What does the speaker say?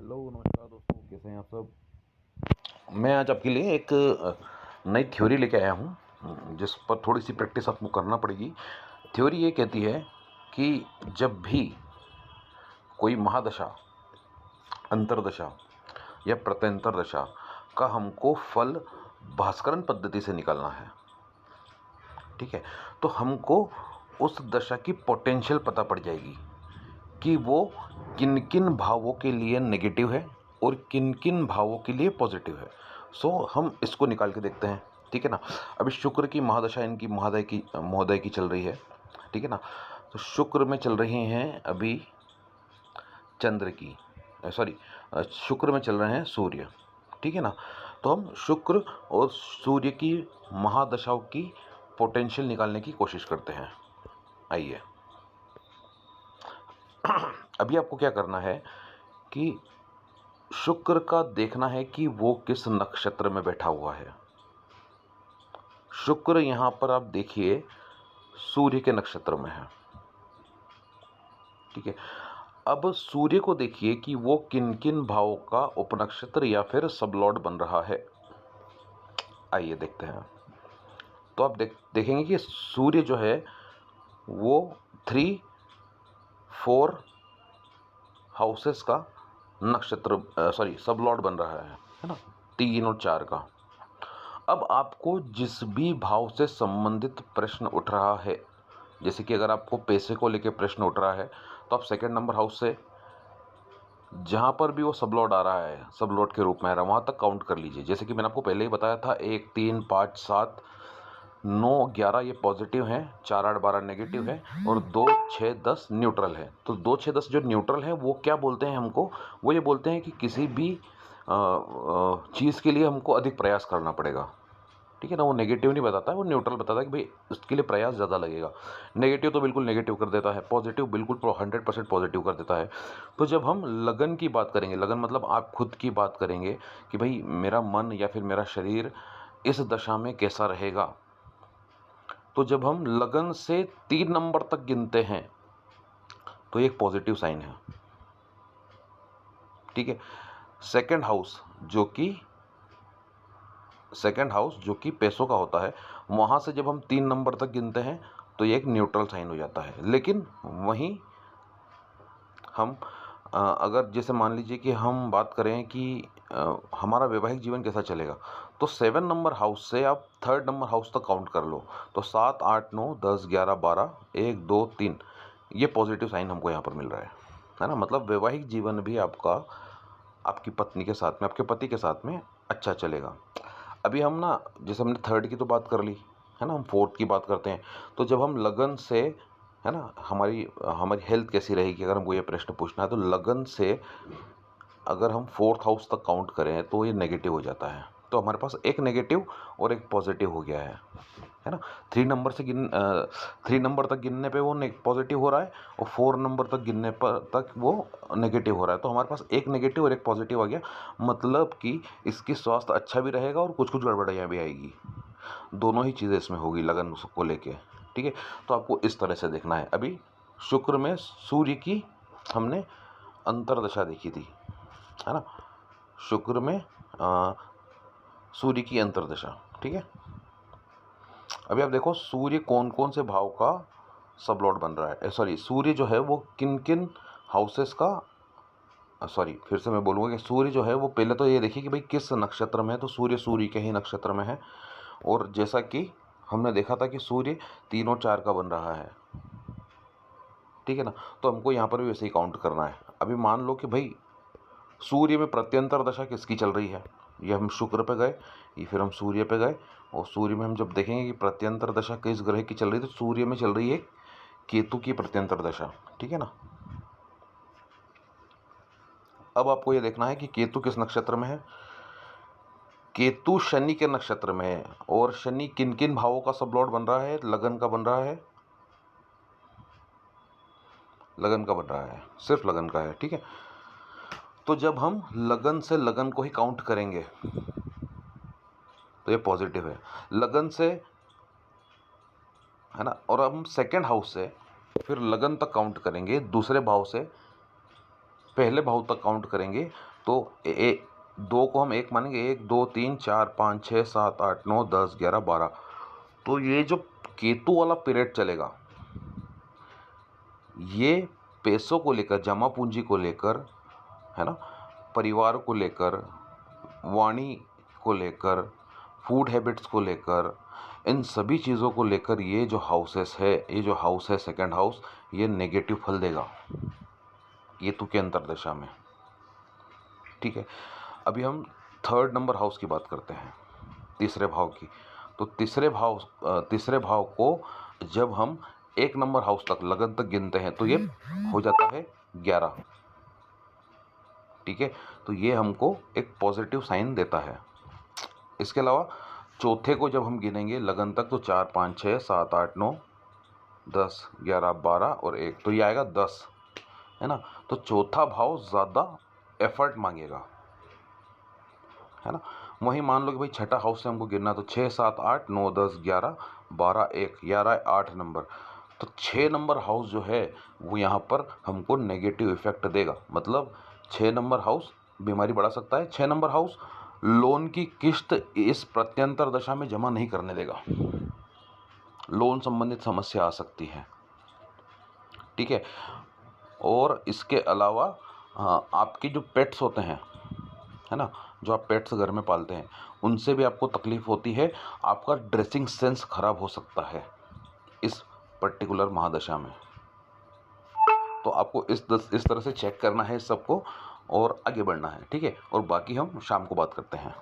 Hello नमस्कार दोस्तों, कैसे हैं आप सब। मैं आज आपके लिए एक नई थ्योरी लेके आया हूँ जिस पर थोड़ी सी प्रैक्टिस आपको करना पड़ेगी। थ्योरी ये कहती है कि जब भी कोई महादशा, अंतर्दशा या प्रत्यंतर दशा का हमको फल भास्करन पद्धति से निकालना है, ठीक है, तो हमको उस दशा की पोटेंशियल पता पड़ जाएगी कि वो किन किन भावों के लिए नेगेटिव है और किन किन भावों के लिए पॉजिटिव है। सो हम इसको निकाल के देखते हैं, ठीक है ना। अभी शुक्र की महादशा इनकी महोदय की चल रही है, ठीक है ना। तो शुक्र में चल रही हैं अभी चंद्र की, सॉरी, शुक्र में चल रहे हैं सूर्य, ठीक है ना। तो हम शुक्र और सूर्य की महादशाओं की पोटेंशियल निकालने की कोशिश करते हैं। आइए, अभी आपको क्या करना है कि शुक्र का देखना है कि वो किस नक्षत्र में बैठा हुआ है। शुक्र यहाँ पर आप देखिए सूर्य के नक्षत्र में है, ठीक है। अब सूर्य को देखिए कि वो किन किन भावों का उपनक्षत्र या फिर सबलॉर्ड बन रहा है। आइए देखते हैं। तो आप देखेंगे कि सूर्य जो है वो 3-4 हाउसेस का नक्षत्र, सबलॉर्ड बन रहा है ना, 3 और 4 का। अब आपको जिस भी भाव से संबंधित प्रश्न उठ रहा है, जैसे कि अगर आपको पैसे को लेकर प्रश्न उठ रहा है तो आप सेकंड नंबर हाउस से जहाँ पर भी वो सबलॉर्ड आ रहा है, सबलॉर्ड के रूप में आ रहा है, वहाँ तक काउंट कर लीजिए। जैसे कि मैंने आपको पहले ही बताया था, 1, 3, 5, 7, 9, 11 ये पॉजिटिव हैं, 4, 8, 12 नेगेटिव है और 2, 6, 10 न्यूट्रल है। तो 2, 6, 10 जो न्यूट्रल है वो क्या बोलते हैं हमको, वो ये बोलते हैं कि किसी भी चीज़ के लिए हमको अधिक प्रयास करना पड़ेगा, ठीक है ना। वो नेगेटिव नहीं बताता है, वो न्यूट्रल बताता है कि भाई उसके लिए प्रयास ज़्यादा लगेगा। नेगेटिव तो बिल्कुल नेगेटिव कर देता है, पॉजिटिव बिल्कुल 100% पॉजिटिव कर देता है। तो जब हम लगन की बात करेंगे, लगन मतलब आप खुद की बात करेंगे कि भाई मेरा मन या फिर मेरा शरीर इस दशा में कैसा रहेगा, तो जब हम लगन से 3 नंबर तक गिनते हैं तो ये एक पॉजिटिव साइन है, ठीक है। सेकेंड हाउस जो कि पैसों का होता है, वहाँ से जब हम 3 नंबर तक गिनते हैं तो ये एक न्यूट्रल साइन हो जाता है। लेकिन वहीं हम अगर जैसे मान लीजिए कि हम बात करें कि हमारा वैवाहिक जीवन कैसा चलेगा, तो 7 नंबर हाउस से आप 3rd नंबर हाउस तक काउंट कर लो, तो 7, 8, 9, 10, 11, 12, 1, 2, 3 ये पॉजिटिव साइन हमको यहाँ पर मिल रहा है ना। मतलब वैवाहिक जीवन भी आपका आपकी पत्नी के साथ में, आपके पति के साथ में अच्छा चलेगा। अभी हम ना, जैसे हमने 3rd की तो बात कर ली है ना, हम 4th की बात करते हैं। तो जब हम लगन से, है ना, हमारी हमारी हेल्थ कैसी रहेगी, अगर हमको ये प्रश्न पूछना है, तो लगन से अगर हम 4th हाउस तक काउंट करें तो ये नेगेटिव हो जाता है। तो हमारे पास एक नेगेटिव और एक पॉजिटिव हो गया है ना। 3 नंबर तक गिनने पे वो पॉजिटिव हो रहा है और 4 नंबर तक गिनने पर तक वो नेगेटिव हो रहा है। तो हमारे पास एक नेगेटिव और एक पॉजिटिव आ गया, मतलब कि इसकी स्वास्थ्य अच्छा भी रहेगा और कुछ कुछ गड़बड़ियाँ भी आएगी। दोनों ही चीज़ें इसमें होगी लगन को लेके, ठीक है। तो आपको इस तरह से देखना है। अभी शुक्र में सूर्य की हमने अंतर्दशा देखी थी, है ना। शुक्र में सूर्य की अंतर्दशा, ठीक है। अभी आप देखो सूर्य कौन कौन से भाव का सबलॉर्ड बन रहा है, सूर्य जो है वो किन किन हाउसेस का, फिर से मैं बोलूँगा कि सूर्य जो है वो पहले तो ये देखिए कि भाई किस नक्षत्र में है। तो सूर्य के ही नक्षत्र में है, और जैसा कि हमने देखा था कि सूर्य 3 और 4 का बन रहा है, ठीक है ना। तो हमको यहाँ पर भी वैसे ही काउंट करना है। अभी मान लो कि भाई सूर्य में प्रत्यंतर दशा किसकी चल रही है, ये हम शुक्र पे गए, ये फिर हम सूर्य पे गए, और सूर्य में हम जब देखेंगे कि प्रत्यंतर दशा किस ग्रह की चल रही है, तो सूर्य में चल रही है केतु की प्रत्यंतर दशा, ठीक है ना। अब आपको ये देखना है कि केतु किस नक्षत्र में है। केतु शनि के नक्षत्र में है, और शनि किन किन भावों का सबलॉर्ड बन रहा है, लगन का बन रहा है, लगन का बन रहा है, सिर्फ लगन का है, ठीक है। तो जब हम लगन से लगन को ही काउंट करेंगे तो ये पॉजिटिव है, लगन से, है ना। और हम सेकेंड हाउस से फिर लगन तक काउंट करेंगे, दूसरे भाव से पहले भाव तक काउंट करेंगे, तो दो को हम एक मानेंगे, 1 2 3 4 5 6 7 8 9 10 11 12। तो ये जो केतु वाला पीरियड चलेगा, ये पैसों को लेकर, जमा पूंजी को लेकर, है ना, परिवार को लेकर, वाणी को लेकर, फूड हैबिट्स को लेकर, इन सभी चीज़ों को लेकर ये जो हाउसेस है, ये जो हाउस है सेकंड हाउस, ये नेगेटिव फल देगा केतु के अंतर्दशा में। ठीक है, अभी हम थर्ड नंबर हाउस की बात करते हैं, तीसरे भाव की। तो तीसरे भाव को जब हम 1 नंबर हाउस तक, लगन तक गिनते हैं तो ये हो जाता है 11। ठीक है, तो ये हमको एक पॉजिटिव साइन देता है। इसके अलावा चौथे को जब हम गिनेंगे लगन तक, तो 4 5 6 7 8 9 10 11 12 और 1, तो ये आएगा 10, है ना। तो चौथा भाव ज़्यादा एफर्ट मांगेगा, है ना। वहीं मान लो कि भाई छठा हाउस से हमको गिनना, तो 6 7 8 9 10 11 12 1, 11 8 नंबर। तो 6 नंबर हाउस जो है वो यहाँ पर हमको नेगेटिव इफेक्ट देगा। मतलब 6 नंबर हाउस बीमारी बढ़ा सकता है। 6 नंबर हाउस लोन की किस्त इस प्रत्यंतर दशा में जमा नहीं करने देगा, लोन संबंधित समस्या आ सकती है। ठीक है, और इसके अलावा हाँ, आपके जो पेट्स होते हैं, है ना, जो आप पेट्स घर में पालते हैं, उनसे भी आपको तकलीफ होती है। आपका ड्रेसिंग सेंस खराब हो सकता है इस पर्टिकुलर महादशा में। तो आपको इस तरह से चेक करना है सबको और आगे बढ़ना है। ठीक है, और बाकी हम शाम को बात करते हैं।